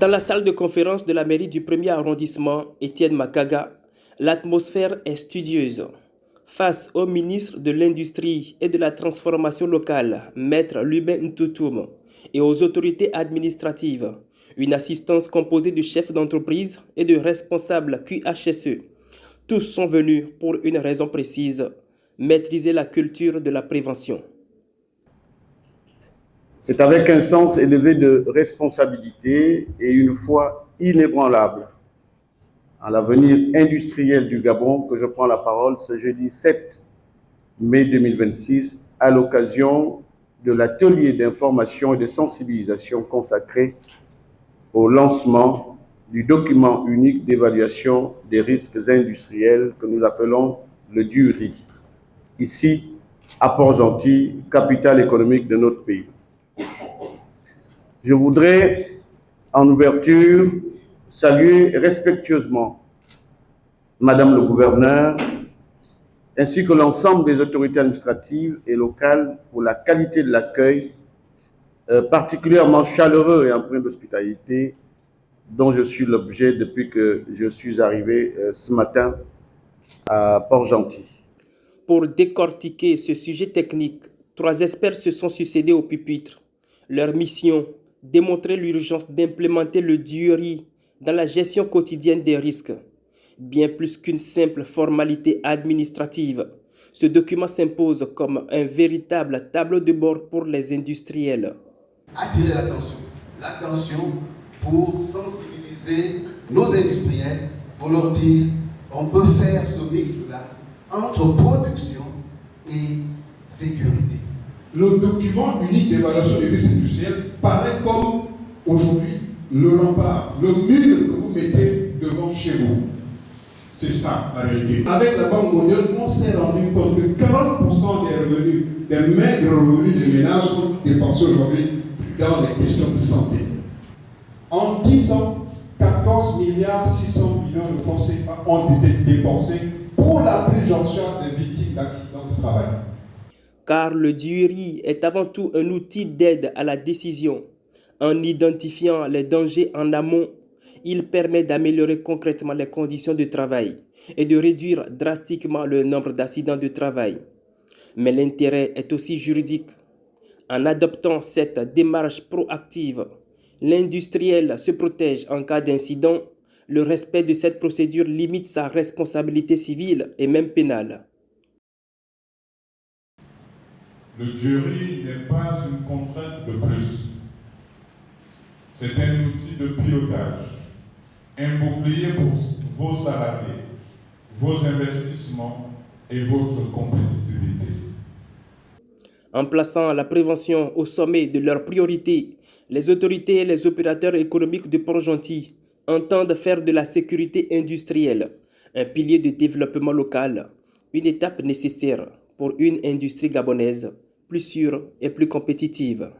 Dans la salle de conférence de la mairie du 1er arrondissement, Étienne Makaga, l'atmosphère est studieuse. Face au ministre de l'Industrie et de la Transformation locale, Maître Lubin Ntoutoum, et aux autorités administratives, une assistance composée de chefs d'entreprise et de responsables QHSE. Tous sont venus pour une raison précise, maîtriser la culture de la prévention. C'est avec un sens élevé de responsabilité et une foi inébranlable en l'avenir industriel du Gabon que je prends la parole ce jeudi 7 mai 2026 à l'occasion de l'atelier d'information et de sensibilisation consacré au lancement du document unique d'évaluation des risques industriels que nous appelons le DURI, ici à Port-Gentil, capitale économique de notre pays. Je voudrais, en ouverture, saluer respectueusement Madame le gouverneur, ainsi que l'ensemble des autorités administratives et locales pour la qualité de l'accueil, particulièrement chaleureux et empreint d'hospitalité, dont je suis l'objet depuis que je suis arrivé ce matin à Port-Gentil. Pour décortiquer ce sujet technique, 3 experts se sont succédés au pupitre. Leur mission, démontrer l'urgence d'implémenter le DURI dans la gestion quotidienne des risques. Bien plus qu'une simple formalité administrative, ce document s'impose comme un véritable tableau de bord pour les industriels. Attirer l'attention pour sensibiliser nos industriels, pour leur dire on peut faire ce mix-là entre production et sécurité. Le document unique d'évaluation des risques industriels paraît comme aujourd'hui le rempart, le mur que vous mettez devant chez vous. C'est ça la réalité. Avec la Banque mondiale, on s'est rendu compte que 40% des revenus, des maigres revenus des ménages sont dépensés aujourd'hui dans les questions de santé. En 10 ans, 14 milliards 600 millions de francs CFA ont été dépensés pour la prise en charge des victimes d'accidents de travail. Car le DURI est avant tout un outil d'aide à la décision. En identifiant les dangers en amont, il permet d'améliorer concrètement les conditions de travail et de réduire drastiquement le nombre d'accidents de travail. Mais l'intérêt est aussi juridique. En adoptant cette démarche proactive, l'industriel se protège en cas d'incident. Le respect de cette procédure limite sa responsabilité civile et même pénale. Le jury n'est pas une contrainte de plus. C'est un outil de pilotage, un bouclier pour vos salariés, vos investissements et votre compétitivité. En plaçant la prévention au sommet de leurs priorités, les autorités et les opérateurs économiques de Port-Gentil entendent faire de la sécurité industrielle un pilier de développement local, une étape nécessaire pour une industrie gabonaise plus sûre et plus compétitive.